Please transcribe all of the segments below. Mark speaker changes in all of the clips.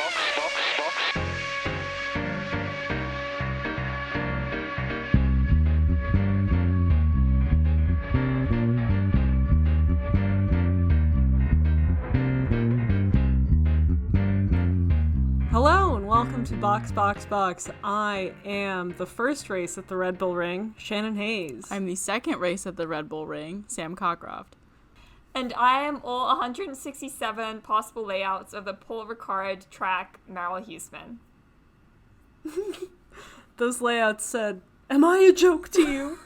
Speaker 1: Hello and welcome to Box. I am the first race at the Red Bull Ring, Shannon Hayes.
Speaker 2: I'm the second race at the Red Bull Ring, Sam Cockcroft.
Speaker 3: And I am all 167 possible layouts of the Paul Ricard track, Merel Huseman.
Speaker 1: Those layouts said, "Am I a joke to you?"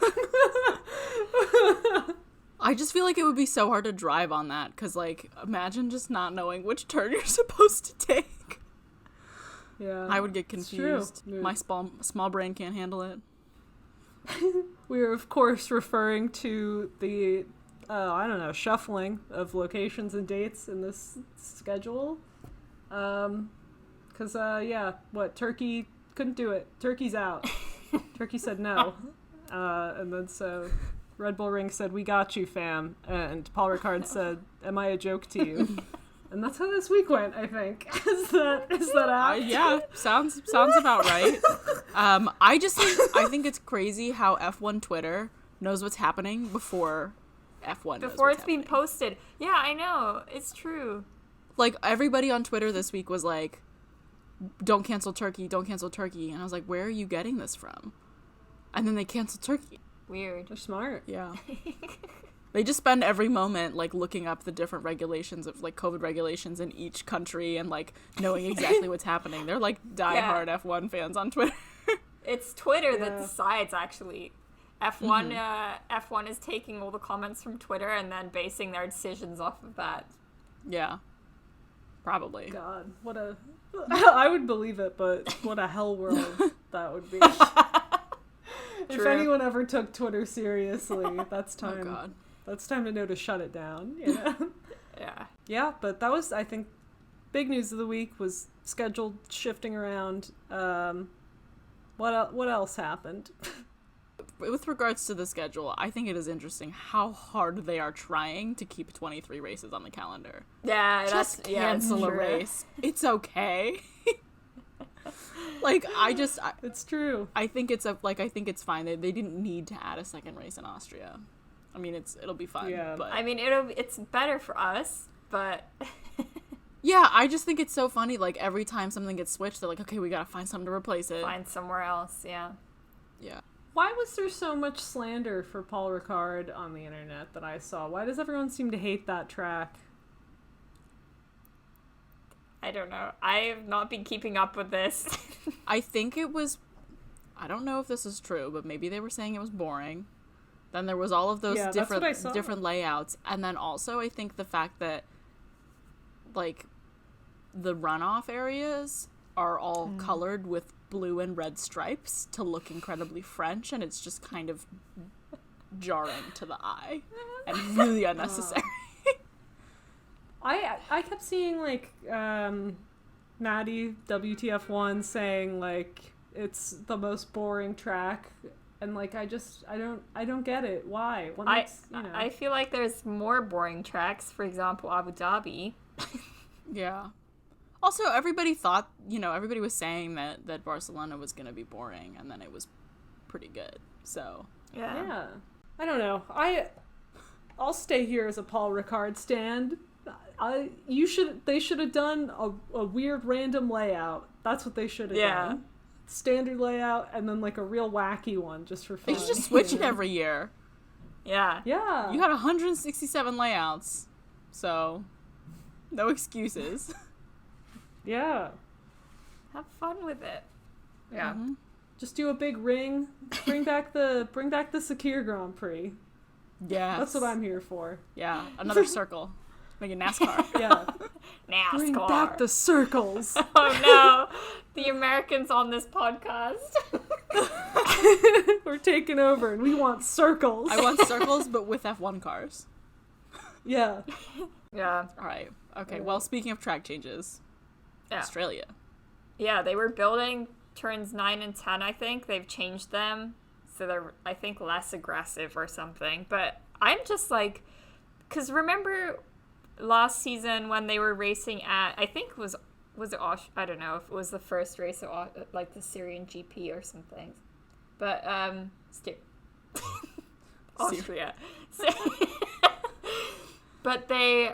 Speaker 2: I just feel like it would be so hard to drive on that, because, like, imagine just not knowing which turn you're supposed to take.
Speaker 1: Yeah,
Speaker 2: I would get confused.
Speaker 1: True.
Speaker 2: My small brain can't handle it.
Speaker 1: We are, of course, referring to the, shuffling of locations and dates in this schedule. Turkey couldn't do it. Turkey's out. Turkey said no. And then so Red Bull Ring said, "We got you, fam." And Paul Ricard said, "Am I a joke to you?" And that's how this week went, I think. Is that apt?
Speaker 2: Yeah, sounds about right. I think it's crazy how F1 Twitter knows what's happening before F1 knows
Speaker 3: Before
Speaker 2: what's
Speaker 3: it's being
Speaker 2: happening.
Speaker 3: posted. Yeah, I know. It's true.
Speaker 2: Like, everybody on Twitter this week was like, don't cancel Turkey. And I was like, where are you getting this from? And then they canceled Turkey.
Speaker 3: Weird.
Speaker 1: They're smart.
Speaker 2: Yeah. They just spend every moment, like, looking up the different regulations of, like, COVID regulations in each country and, like, knowing exactly what's happening. They're, like, diehard F1 fans on Twitter.
Speaker 3: It's Twitter that decides, actually. F1 is taking all the comments from Twitter and then basing their decisions off of that.
Speaker 2: Yeah. Probably.
Speaker 1: God, I would believe it, but what a hell world that would be. If anyone ever took Twitter seriously, that's time.
Speaker 2: Oh, God. That's
Speaker 1: time to know to shut it down, you know?
Speaker 3: Yeah.
Speaker 1: Yeah, but that was, I think, big news of the week was scheduled shifting around. What else happened?
Speaker 2: With regards to the schedule, I think it is interesting how hard they are trying to keep 23 races on the calendar.
Speaker 3: Yeah,
Speaker 2: just cancel a race. It's okay. Like,
Speaker 1: it's true.
Speaker 2: I think it's fine. They didn't need to add a second race in Austria. I mean, it'll be fun.
Speaker 1: Yeah.
Speaker 2: But
Speaker 3: I mean, it's better for us, but
Speaker 2: yeah, I just think it's so funny. Like, every time something gets switched, they're like, okay, we gotta find something to replace it.
Speaker 3: Find somewhere else. Yeah.
Speaker 2: Yeah.
Speaker 1: Why was there so much slander for Paul Ricard on the internet that I saw? Why does everyone seem to hate that track?
Speaker 3: I don't know. I have not been keeping up with this.
Speaker 2: I think it was, I don't know if this is true, but maybe they were saying it was boring. Then there was all of those different layouts. And then also I think the fact that, like, the runoff areas are all colored with blue and red stripes to look incredibly French, and it's just kind of jarring to the eye and really unnecessary.
Speaker 1: I kept seeing, like, Maddie WTF1 saying, like, it's the most boring track, and, like, I don't get it. Why?
Speaker 3: I feel like there's more boring tracks. For example, Abu Dhabi.
Speaker 2: Yeah. Also, everybody thought, everybody was saying that Barcelona was going to be boring, and then it was pretty good. So
Speaker 1: yeah. I don't know. I'll stay here as a Paul Ricard stand. They should have done a weird random layout. That's what they should have done. Standard layout and then, like, a real wacky one just for fun.
Speaker 2: They should just switch it every year.
Speaker 3: Yeah.
Speaker 1: Yeah.
Speaker 2: You had 167 layouts, so no excuses.
Speaker 1: Yeah.
Speaker 3: Have fun with it.
Speaker 1: Yeah. Mm-hmm. Just do a big ring. Bring back the Sakir Grand Prix.
Speaker 2: Yeah.
Speaker 1: That's what I'm here for.
Speaker 2: Yeah. Another circle. Make it NASCAR.
Speaker 1: Yeah.
Speaker 3: NASCAR.
Speaker 1: Bring back the circles.
Speaker 3: Oh no. The Americans on this podcast.
Speaker 1: We're taking over and we want circles.
Speaker 2: I want circles, but with F1 cars.
Speaker 1: Yeah.
Speaker 3: Yeah.
Speaker 2: All right. Okay. Well, speaking of track changes, Australia.
Speaker 3: Yeah, they were building turns 9 and 10, I think. They've changed them. So they're, I think, less aggressive or something. But I'm just like, because remember last season when they were racing at, I think it was was it I don't know if it was the first race of like the Syrian GP or something, but Austria. But they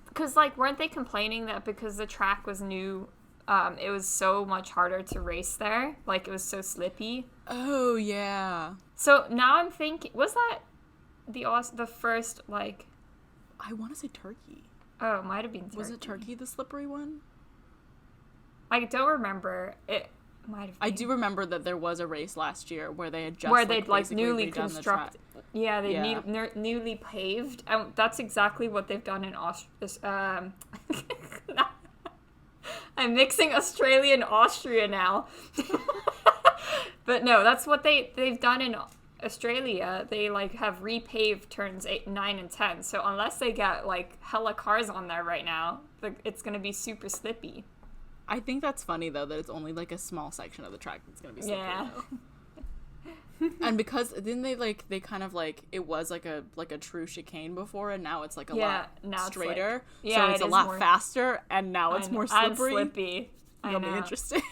Speaker 3: because like weren't they complaining that because the track was new, it was so much harder to race there, like it was so slippy.
Speaker 2: Oh yeah.
Speaker 3: So now I'm thinking, was that the first, like,
Speaker 2: I want to say Turkey.
Speaker 3: Oh, it might have been Turkey.
Speaker 2: Was it Turkey, the slippery one?
Speaker 3: I don't remember. It might have been.
Speaker 2: I do remember that there was a race last year where they had just
Speaker 3: newly constructed. Yeah, they newly paved. That's exactly what they've done in Austria. I'm mixing Australia and Austria now. But no, that's what they've done in Australia. They like have repaved turns 8, 9, and 10. So unless they get like hella cars on there right now, it's gonna be super slippy.
Speaker 2: I think that's funny though that it's only like a small section of the track that's gonna be slippery. Yeah. And because then they kind of like it was like a true chicane before, and now it's like a lot straighter. It's like, so it's a lot faster, and now it's more slippery.
Speaker 3: And slippy.
Speaker 2: It'll be interesting.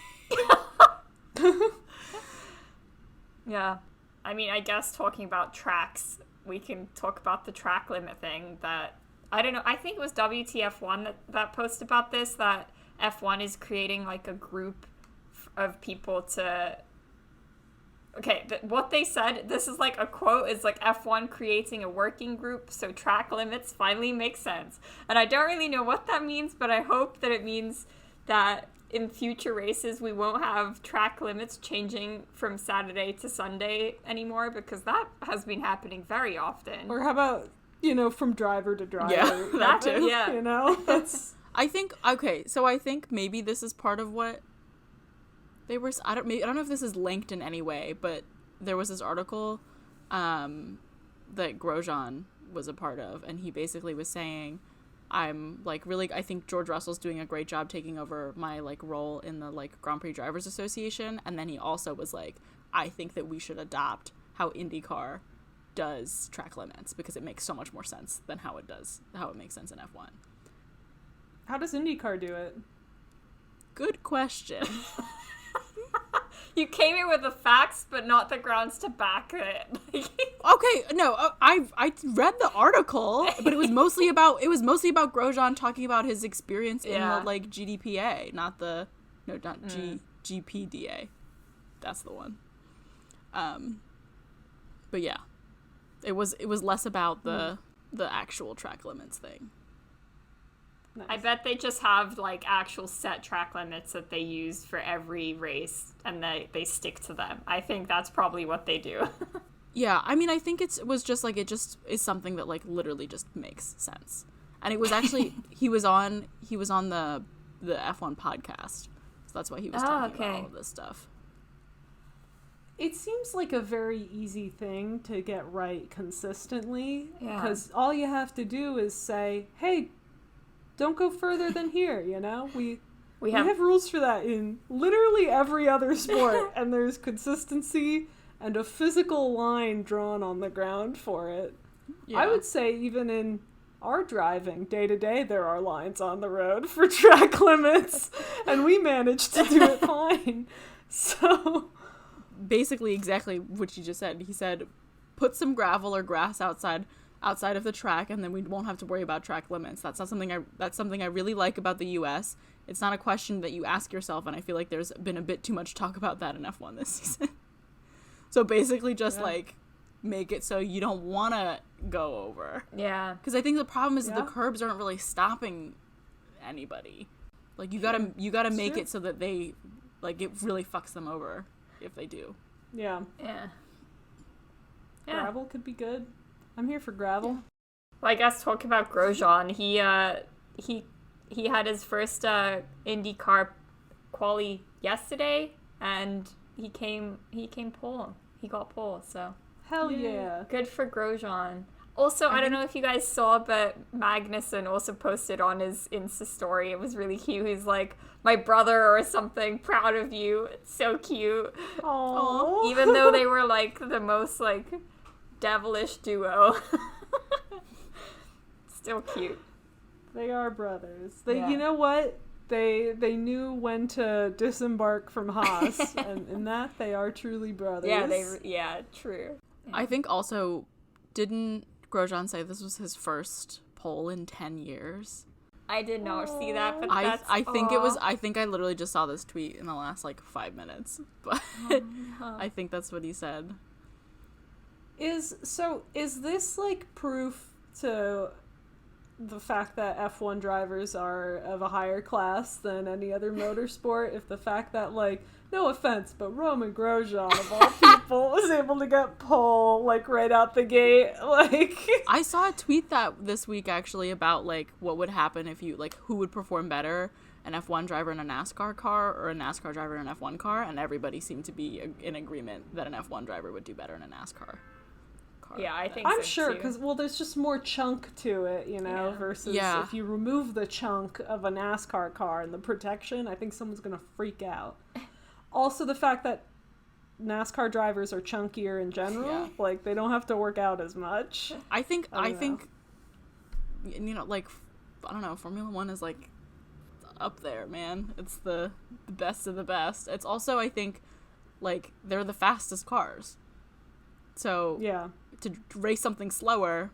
Speaker 3: Yeah. I mean, I guess talking about tracks, we can talk about the track limit thing that, I don't know, I think it was WTF1 that posted about this, that F1 is creating like a group of people to... Okay, what they said, this is like a quote, is like F1 creating a working group so track limits finally make sense. And I don't really know what that means, but I hope that it means that in future races we won't have track limits changing from Saturday to Sunday anymore, because that has been happening very often.
Speaker 1: Or how about, from driver to driver?
Speaker 2: Yeah, that too.
Speaker 1: Yeah. That's...
Speaker 2: I think maybe this is part of what they were... I don't know if this is linked in any way, but there was this article that Grosjean was a part of, and he basically was saying, I'm like really, I think George Russell's doing a great job taking over my like role in the like Grand Prix Drivers Association. And then he also was like, I think that we should adopt how IndyCar does track limits, because it makes so much more sense than how it makes sense in F1.
Speaker 1: How does IndyCar do it?
Speaker 2: Good question.
Speaker 3: You came in with the facts, but not the grounds to back it.
Speaker 2: Okay, no, I read the article, but it was mostly about Grosjean talking about his experience in the like GDPA, not GPDA. That's the one. But yeah, it was less about the actual track limits thing.
Speaker 3: Nice. I bet they just have like actual set track limits that they use for every race, and they stick to them. I think that's probably what they do.
Speaker 2: Yeah, I mean, I think it just is something that like literally just makes sense. And it was actually he was on the F1 podcast, so that's why he was talking about all of this stuff.
Speaker 1: It seems like a very easy thing to get right consistently, because all you have to do is say, hey, don't go further than here, We have rules for that in literally every other sport, and there's consistency and a physical line drawn on the ground for it. Yeah. I would say even in our driving day to day, there are lines on the road for track limits, and we manage to do it fine. So
Speaker 2: basically exactly what you just said. He said, put some gravel or grass outside of the track, and then we won't have to worry about track limits. That's something I really like about the US. It's not a question that you ask yourself, and I feel like there's been a bit too much talk about that in F1 this season. So basically just like make it so you don't want to go over.
Speaker 3: Yeah.
Speaker 2: Because I think the problem is that the curbs aren't really stopping anybody. Like you gotta make it so that they like it really fucks them over if they do.
Speaker 1: Yeah.
Speaker 3: Yeah.
Speaker 1: Gravel could be good. I'm here for gravel.
Speaker 3: Well, I guess talking about Grosjean, he had his first IndyCar quali yesterday, and he came pole. He got pole, so
Speaker 1: hell yeah.
Speaker 3: Good for Grosjean. Also, I don't know if you guys saw, but Magnussen also posted on his Insta story. It was really cute. He's like, my brother or something, proud of you. It's so cute.
Speaker 1: Aww.
Speaker 3: Even though they were like the most like devilish duo. Still cute.
Speaker 1: They are brothers. You know what? They knew when to disembark from Haas, and in that they are truly brothers.
Speaker 3: Yeah, true. Yeah.
Speaker 2: I think also, didn't Grosjean say this was his first pole in 10 years?
Speaker 3: I did not see that, but
Speaker 2: I think it was. I think I literally just saw this tweet in the last 5 minutes, but I think that's what he said.
Speaker 1: Is this proof to the fact that F1 drivers are of a higher class than any other motorsport? If the fact that, no offense, but Roman Grosjean, of all people, was able to get pole, right out the gate,
Speaker 2: I saw a tweet that this week, actually, about, what would happen if you, who would perform better, an F1 driver in a NASCAR car or a NASCAR driver in an F1 car, and everybody seemed to be in agreement that an F1 driver would do better in a NASCAR car.
Speaker 3: Yeah, I think
Speaker 1: I'm
Speaker 3: so
Speaker 1: sure,
Speaker 3: too.
Speaker 1: because, there's just more chunk to it, versus if you remove the chunk of a NASCAR car and the protection, I think someone's going to freak out. Also, the fact that NASCAR drivers are chunkier in general, they don't have to work out as much.
Speaker 2: I think, I don't know, Formula 1 is, up there, man. It's the best of the best. It's also, I think, they're the fastest cars. So, to race something slower,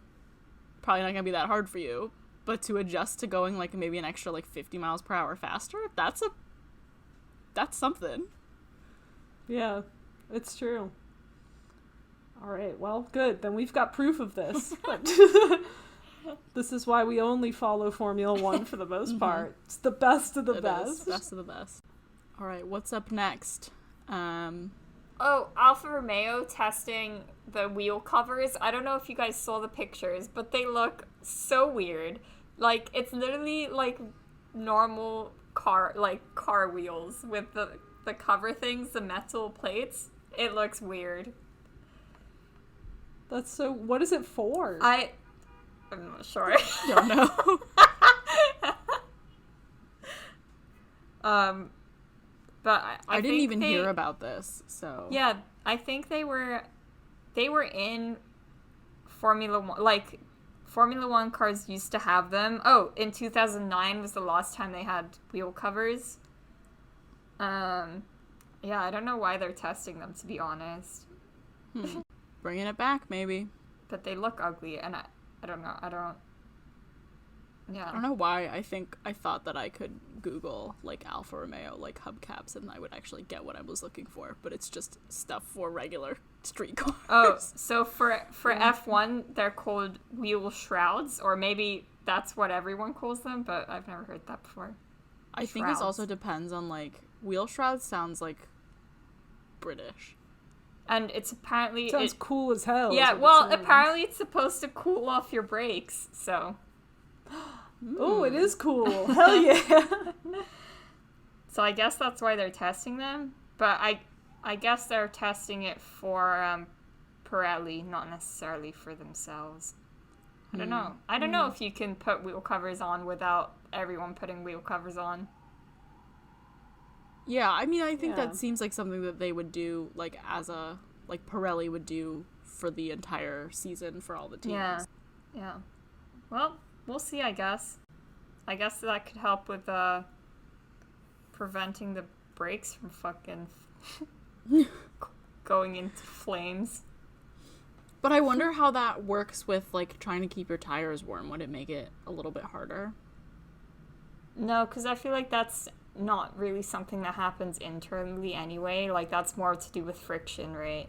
Speaker 2: probably not going to be that hard for you. But to adjust to going, maybe an extra, 50 miles per hour faster, that's something.
Speaker 1: Yeah, it's true. All right, well, good. Then we've got proof of this. This is why we only follow Formula 1 for the most part. It's the best of the best.
Speaker 2: Best of the best. All right, what's up next?
Speaker 3: Alfa Romeo testing the wheel covers. I don't know if you guys saw the pictures, but they look so weird. It's literally normal car wheels with the cover things, the metal plates. It looks weird.
Speaker 1: That's so... What is it for?
Speaker 3: I'm not sure.
Speaker 2: Don't know.
Speaker 3: But
Speaker 2: I didn't even hear about this, so...
Speaker 3: Yeah, I think they were in Formula 1. Formula 1 cars used to have them. Oh, in 2009 was the last time they had wheel covers. Yeah, I don't know why they're testing them, to be honest.
Speaker 2: Bringing it back, maybe.
Speaker 3: But they look ugly, and I don't know. I don't know
Speaker 2: why. I thought that I could Google Alfa Romeo hubcaps and I would actually get what I was looking for, but it's just stuff for regular street cars.
Speaker 3: Oh, so for F1 they're called wheel shrouds, or maybe that's what everyone calls them, but I've never heard that before.
Speaker 2: I think this also depends on wheel shrouds sounds British.
Speaker 3: And it's apparently...
Speaker 1: Sounds cool as hell.
Speaker 3: Yeah, well, apparently it's supposed to cool off your brakes, so...
Speaker 1: Oh, it is cool. Hell yeah.
Speaker 3: So I guess that's why they're testing them. But I guess they're testing it for Pirelli, not necessarily for themselves. I don't know. I don't know if you can put wheel covers on without everyone putting wheel covers on.
Speaker 2: Yeah, I mean, I think that seems like something that they would do, as a... Pirelli would do for the entire season for all the teams.
Speaker 3: Yeah. Well... We'll see, I guess. I guess that could help with preventing the brakes from fucking going into flames.
Speaker 2: But I wonder how that works with, trying to keep your tires warm. Would it make it a little bit harder?
Speaker 3: No, because I feel like that's not really something that happens internally anyway. That's more to do with friction, right?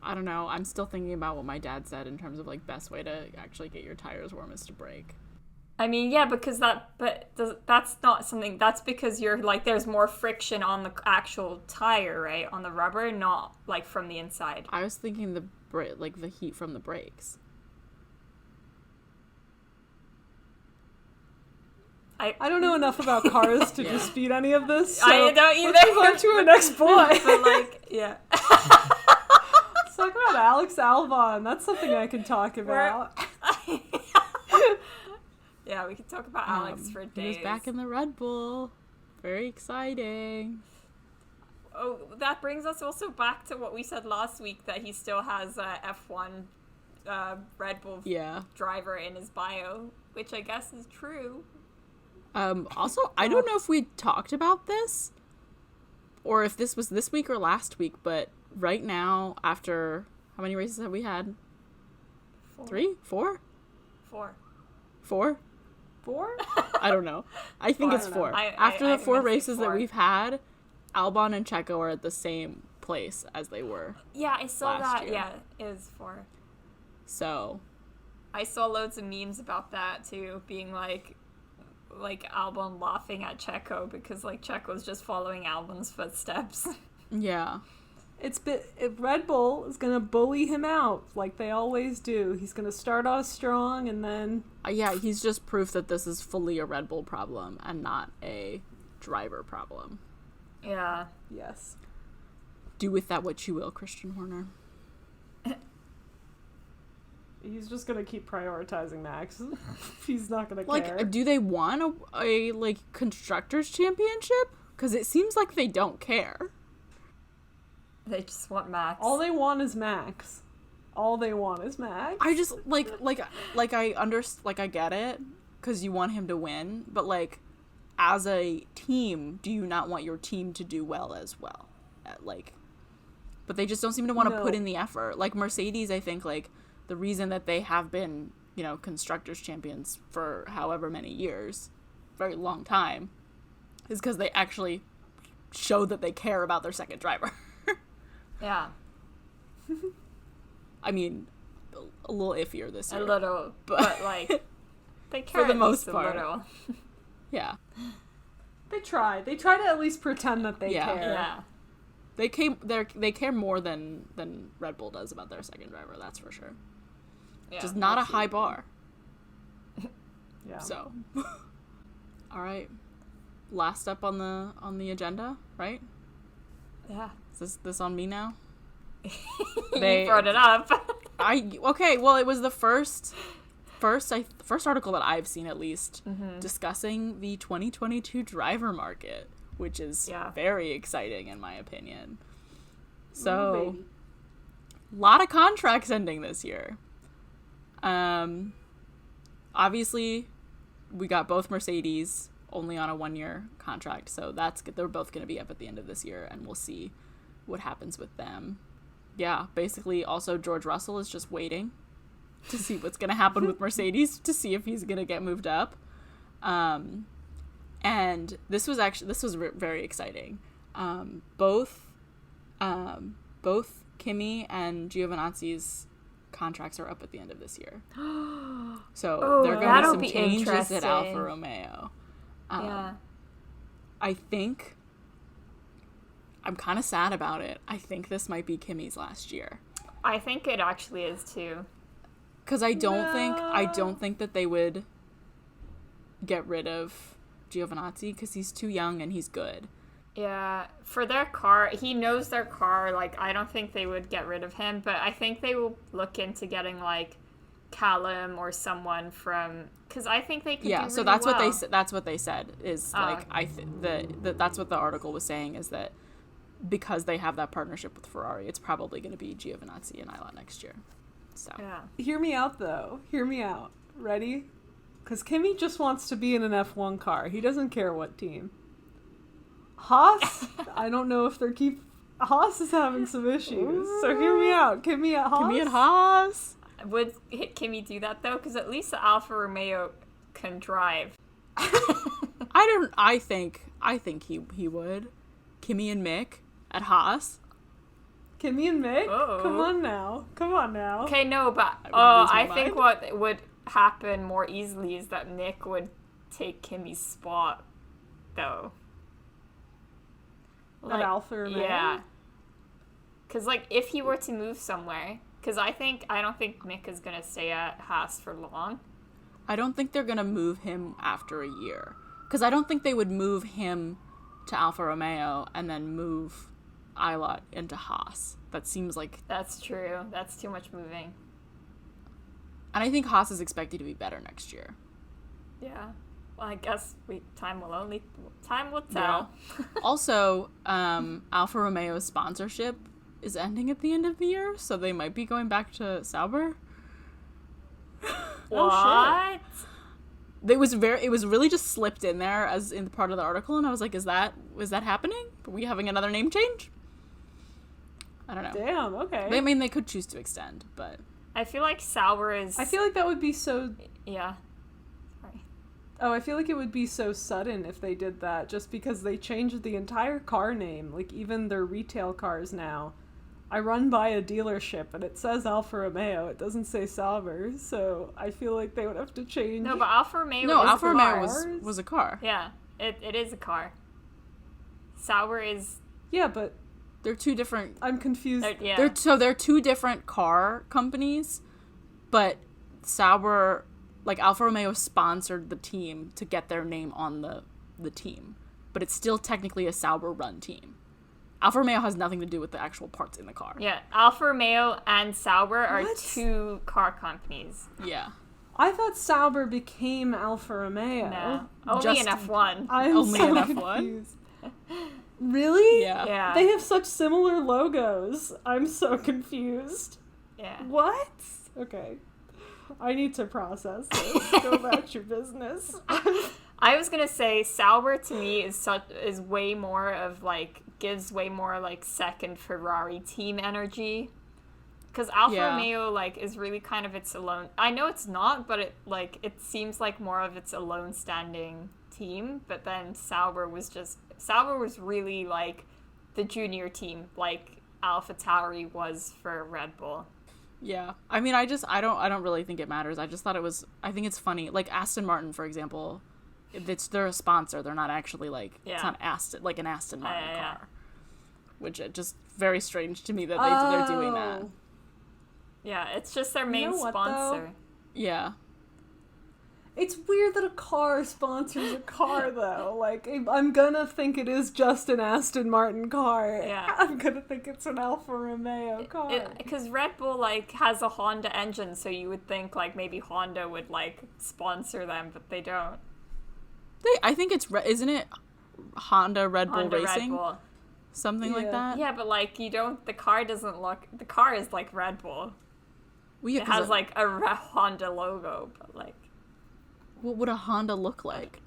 Speaker 2: I don't know. I'm still thinking about what my dad said in terms of best way to actually get your tires warm is to brake.
Speaker 3: I mean, yeah, because that's not something. That's because you're there's more friction on the actual tire, right, on the rubber, not from the inside.
Speaker 2: I was thinking the heat from the brakes.
Speaker 1: I don't know enough about cars to dispute any of this. So
Speaker 3: I don't either.
Speaker 1: Let's move on to our next point.
Speaker 3: But yeah.
Speaker 1: Let's talk about Alex Albon. That's something I can talk about.
Speaker 3: Yeah, we could talk about Alex for days.
Speaker 2: He was back in the Red Bull. Very exciting.
Speaker 3: Oh, that brings us also back to what we said last week, that he still has a F1 Red Bull driver in his bio. which I guess is true.
Speaker 2: Also, I don't know if we talked about this or if this was this week or last week, but right now, after how many races have we had?
Speaker 3: 4.
Speaker 2: 3? 4?
Speaker 3: 4.
Speaker 2: 4?
Speaker 1: 4?
Speaker 2: I don't know. I think it's 4. After the 4 races that we've had, Albon and Checo are at the same place as they were.
Speaker 3: Yeah, I saw that.
Speaker 2: Year.
Speaker 3: Yeah, it is 4.
Speaker 2: So,
Speaker 3: I saw loads of memes about that too, being like Albon laughing at Checo because like Checo's just following Albon's footsteps.
Speaker 2: Yeah.
Speaker 1: Red Bull is going to bully him out like they always do. He's going to start off strong and then...
Speaker 2: Yeah, he's just proof that this is fully a Red Bull problem and not a driver problem.
Speaker 3: Yeah.
Speaker 1: Yes.
Speaker 2: Do with that what you will, Christian Horner.
Speaker 1: He's just going to keep prioritizing Max. He's not going to care.
Speaker 2: Like, do they want a Constructors' Championship? Because it seems like they don't care.
Speaker 3: They just want Max.
Speaker 1: All they want is Max. All they want is Max.
Speaker 2: I just, I get it, because you want him to win, but, like, as a team, do you not want your team to do well as well? But they just don't seem to want to put in the effort. Like, Mercedes, I think, like, the reason that they have been, Constructors' Champions for however many years, very long time, is because they actually show that they care about their second driver.
Speaker 3: Yeah.
Speaker 2: I mean, a little iffier this year.
Speaker 3: A little, but like, they care
Speaker 2: for the
Speaker 3: at
Speaker 2: most
Speaker 3: least
Speaker 2: part.
Speaker 3: a little.
Speaker 2: Yeah.
Speaker 1: They try. They try to at least pretend that they care.
Speaker 3: Yeah.
Speaker 2: They care more than Red Bull does about their second driver, that's for sure.
Speaker 3: Yeah,
Speaker 2: just not a high bar.
Speaker 1: Yeah.
Speaker 2: So, all right. Last up on the agenda, right?
Speaker 3: Yeah.
Speaker 2: Is this on me now?
Speaker 3: You brought it up.
Speaker 2: Okay. Well, it was the first article that I've seen at least discussing the 2022 driver market, which is very exciting in my opinion. So, a lot of contracts ending this year. Obviously, we got both Mercedes only on a 1-year contract, so they're both going to be up at the end of this year, and we'll see what happens with them. Yeah, basically, also George Russell is just waiting to see what's going to happen with Mercedes, to see if he's going to get moved up. And this was very exciting. Both Kimi and Giovinazzi's contracts are up at the end of this year. So there are going to be some changes at Alfa Romeo. I think I'm kind of sad about it. I think this might be Kimi's last year.
Speaker 3: I think it actually is too.
Speaker 2: Because I don't think that they would get rid of Giovinazzi because he's too young and he's good.
Speaker 3: Yeah, for their car, he knows their car. Like, I don't think they would get rid of him, but I think they will look into getting like Callum or someone from, because I think they could. Yeah, do
Speaker 2: so
Speaker 3: really
Speaker 2: that's
Speaker 3: well.
Speaker 2: that's what they said is that's what the article was saying is that because they have that partnership with Ferrari, it's probably going to be Giovinazzi and Isla next year. So
Speaker 1: hear me out though. Hear me out. Ready? Because Kimi just wants to be in an F1 car. He doesn't care what team. Haas, I don't know if Haas is having some issues. So hear me out. Kimi at Haas.
Speaker 2: Kimi at Haas.
Speaker 3: Would Kimi do that though? Because at least the Alfa Romeo can drive.
Speaker 2: I think he would. Kimi and Mick at Haas.
Speaker 1: Kimi and Mick? Oh. Come on now.
Speaker 3: Okay, no, but I think what would happen more easily is that Mick would take Kimi's spot, though.
Speaker 1: At Alfa Romeo?
Speaker 3: Yeah. Because, like, if he were to move somewhere, because I don't think Mick is going to stay at Haas for long.
Speaker 2: I don't think they're going to move him after a year. Because I don't think they would move him to Alfa Romeo and then move Isla into Haas. That seems like...
Speaker 3: That's true. That's too much moving.
Speaker 2: And I think Haas is expected to be better next year.
Speaker 3: Yeah. Well, I guess time will tell. Yeah.
Speaker 2: Also, Alfa Romeo's sponsorship is ending at the end of the year, so they might be going back to Sauber.
Speaker 3: What?
Speaker 2: It was really just slipped in there as in part of the article, and I was like, is that happening? Are we having another name change? I don't know.
Speaker 1: Damn, okay.
Speaker 2: I mean, they could choose to extend, but
Speaker 3: I feel like Sauber is...
Speaker 1: I feel like that would be so...
Speaker 3: Yeah. Sorry.
Speaker 1: Oh, I feel like it would be so sudden if they did that, just because they changed the entire car name, like even their retail cars now. I run by a dealership and it says Alfa Romeo. It doesn't say Sauber, so I feel like they would have to change.
Speaker 3: No, but Alfa Romeo
Speaker 2: was a car.
Speaker 3: Yeah, it is a car. Sauber is...
Speaker 1: Yeah, but...
Speaker 2: They're two different...
Speaker 1: I'm confused.
Speaker 2: They're two different car companies, but Sauber... Like, Alfa Romeo sponsored the team to get their name on the team, but it's still technically a Sauber-run team. Alfa Romeo has nothing to do with the actual parts in the car.
Speaker 3: Yeah, Alfa Romeo and Sauber are two car companies.
Speaker 2: Yeah.
Speaker 1: I thought Sauber became Alfa Romeo.
Speaker 3: No, only in F1.
Speaker 1: I'm
Speaker 2: only
Speaker 1: so
Speaker 2: in
Speaker 1: confused. Really?
Speaker 2: Yeah.
Speaker 1: They have such similar logos. I'm so confused.
Speaker 3: Yeah.
Speaker 1: What? Okay. I need to process this. Go about your business.
Speaker 3: I was gonna say Sauber to me is way more of like gives way more like second Ferrari team energy, because Alfa Romeo like is really kind of its alone. I know it's not, but it seems like more of its alone standing team. But then Sauber was really like the junior team, like AlphaTauri was for Red Bull.
Speaker 2: Yeah. I mean, I don't really think it matters. I just thought I think it's funny. Like Aston Martin, for example, they're a sponsor. They're not actually like, it's not like an Aston Martin car. Which is just very strange to me that they're doing that.
Speaker 3: Yeah, it's just their main sponsor.
Speaker 2: Yeah.
Speaker 1: It's weird that a car sponsors a car, though. Like, I'm gonna think it is just an Aston Martin car.
Speaker 3: Yeah.
Speaker 1: I'm gonna think it's an Alfa Romeo car.
Speaker 3: Because Red Bull, like, has a Honda engine, so you would think, like, maybe Honda would, like, sponsor them, but they don't.
Speaker 2: I think isn't it Honda Red Bull
Speaker 3: Honda
Speaker 2: Racing?
Speaker 3: Red Bull.
Speaker 2: Something like that?
Speaker 3: Yeah, but, like, the car is, like, Red Bull.
Speaker 2: Well, yeah,
Speaker 3: it has, like, a Honda logo, but, like...
Speaker 2: What would a Honda look like?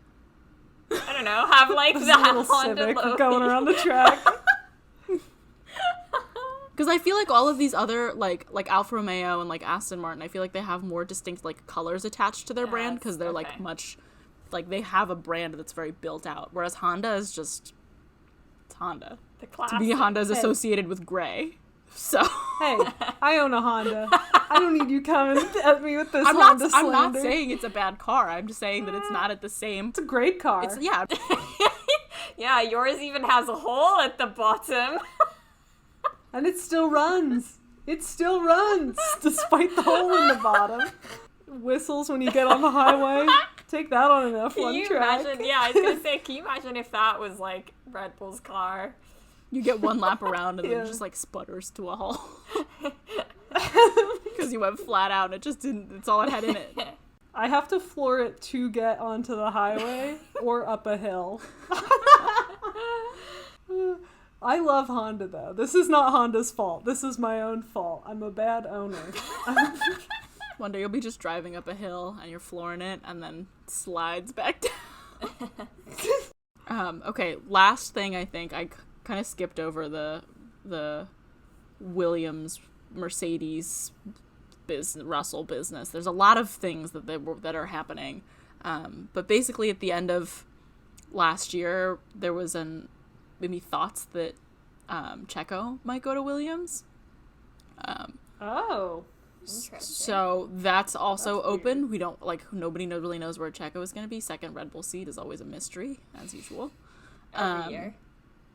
Speaker 3: I don't know. Have like the Honda
Speaker 1: Civic
Speaker 3: logo
Speaker 1: going around the track.
Speaker 2: Because I feel like all of these other like Alfa Romeo and like Aston Martin, I feel like they have more distinct like colors attached to their brand because they're like much like they have a brand that's very built out. Whereas Honda is just it's Honda.
Speaker 3: The classic.
Speaker 2: To me, Honda is associated with gray. So
Speaker 1: hey, I own a Honda. I don't need you coming at me with this Honda slander.
Speaker 2: I'm not saying it's a bad car. I'm just saying that it's not at the same...
Speaker 1: It's a great car.
Speaker 3: Yeah, yours even has a hole at the bottom.
Speaker 1: And it still runs. It still runs, despite the hole in the bottom. Whistles when you get on the highway. Take that on an F1 track.
Speaker 3: Imagine, yeah, I was going to say, can you imagine if that was, like, Red Bull's car?
Speaker 2: You get one lap around and then it just like sputters to a halt. Because you went flat out and it just didn't, it's all it had in it.
Speaker 1: I have to floor it to get onto the highway or up a hill. I love Honda though. This is not Honda's fault. This is my own fault. I'm a bad owner.
Speaker 2: One day you'll be just driving up a hill and you're flooring it and then slides back down. Okay, last thing I think I kind of skipped over the Williams Mercedes Russell business. There's a lot of things that are happening, but basically at the end of last year there was maybe thoughts that Checo might go to Williams. So that's also open. Weird. We don't nobody really knows where Checo is going to be. Second Red Bull seat is always a mystery as usual.
Speaker 3: Every year.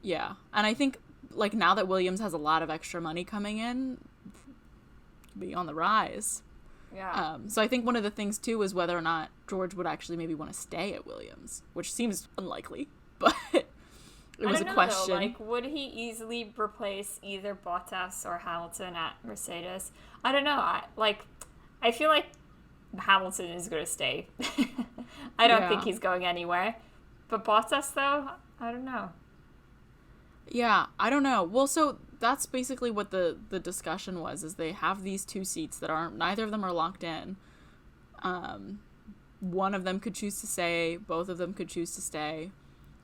Speaker 2: Yeah, and I think, like, now that Williams has a lot of extra money coming in, be on the rise.
Speaker 3: Yeah.
Speaker 2: So I think one of the things, too, is whether or not George would actually maybe want to stay at Williams, which seems unlikely, but it was a question.
Speaker 3: Though. Like, would he easily replace either Bottas or Hamilton at Mercedes? I don't know. I feel like Hamilton is going to stay. I don't think he's going anywhere. But Bottas, though, I don't know.
Speaker 2: Yeah, I don't know. Well, so that's basically what the discussion was, is they have these two seats that neither of them are locked in. one of them could choose to stay, both of them could choose to stay.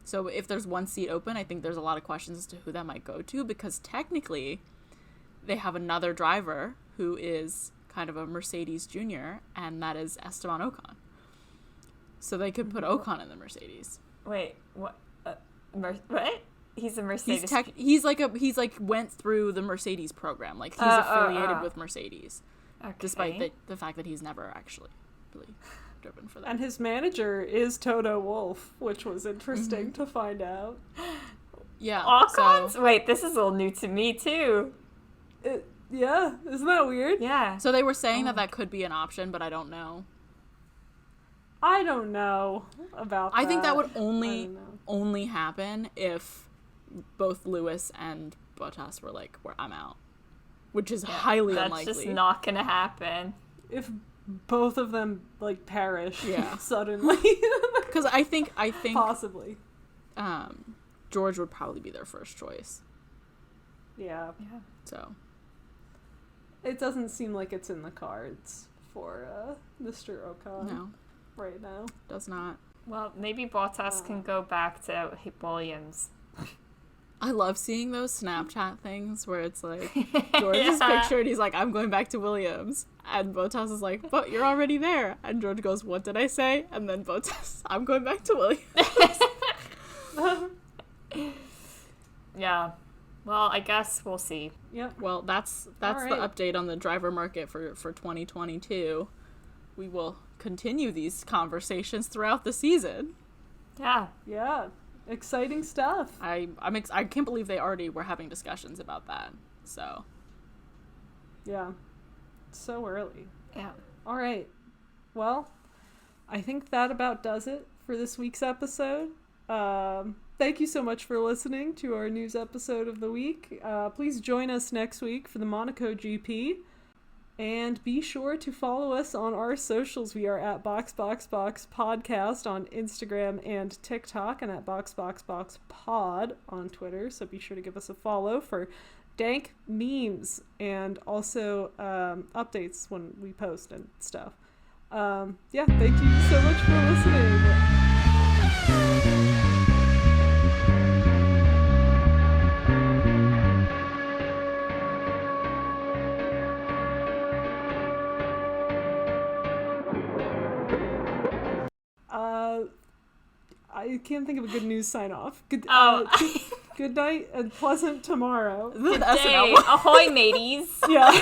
Speaker 2: So if there's one seat open, I think there's a lot of questions as to who that might go to, because technically they have another driver who is kind of a Mercedes junior, and that is Esteban Ocon. So they could put Ocon in the Mercedes.
Speaker 3: Wait, what? What? He's a Mercedes.
Speaker 2: He's like went through the Mercedes program. Like he's affiliated with Mercedes, despite the fact that he's never actually really driven for them.
Speaker 1: And his manager is Toto Wolff, which was interesting to find out.
Speaker 2: Yeah.
Speaker 3: Ocon's? Wait, this is all new to me too.
Speaker 1: Yeah, isn't that weird?
Speaker 3: Yeah.
Speaker 2: So they were saying that could be an option, but I don't know.
Speaker 1: I don't know about that.
Speaker 2: I think that would only happen if both Lewis and Bottas were like, I'm out. Which is highly unlikely.
Speaker 3: That's just not going to happen.
Speaker 1: If both of them, like, perish suddenly.
Speaker 2: Because I think
Speaker 1: possibly.
Speaker 2: George would probably be their first choice.
Speaker 1: Yeah.
Speaker 2: So.
Speaker 1: It doesn't seem like it's in the cards for Mr. Ocon.
Speaker 2: No.
Speaker 1: Right now.
Speaker 2: Does not.
Speaker 3: Well, maybe Bottas can go back to Williams.
Speaker 2: I love seeing those Snapchat things where it's like George is pictured, he's like, I'm going back to Williams, and Bottas is like, but you're already there, and George goes, what did I say? And then Bottas, I'm going back to Williams.
Speaker 3: Yeah. Well, I guess we'll see.
Speaker 2: Yeah. Well, that's
Speaker 1: right.
Speaker 2: The update on the driver market for 2022. We will continue these conversations throughout the season.
Speaker 1: Yeah. Exciting stuff.
Speaker 2: I can't believe they already were having discussions about that. So.
Speaker 1: Yeah. So early.
Speaker 3: Yeah.
Speaker 1: All right. Well, I think that about does it for this week's episode. Thank you so much for listening to our news episode of the week. Please join us next week for the Monaco GP. And be sure to follow us on our socials. We are at BoxBoxBox Podcast on Instagram and TikTok, and at BoxBoxBoxPod on Twitter. So be sure to give us a follow for dank memes and also updates when we post and stuff. Thank you so much for listening. I can't think of a good news sign-off. Good night and pleasant tomorrow.
Speaker 3: Good day. Ahoy, mateys.
Speaker 1: Yeah.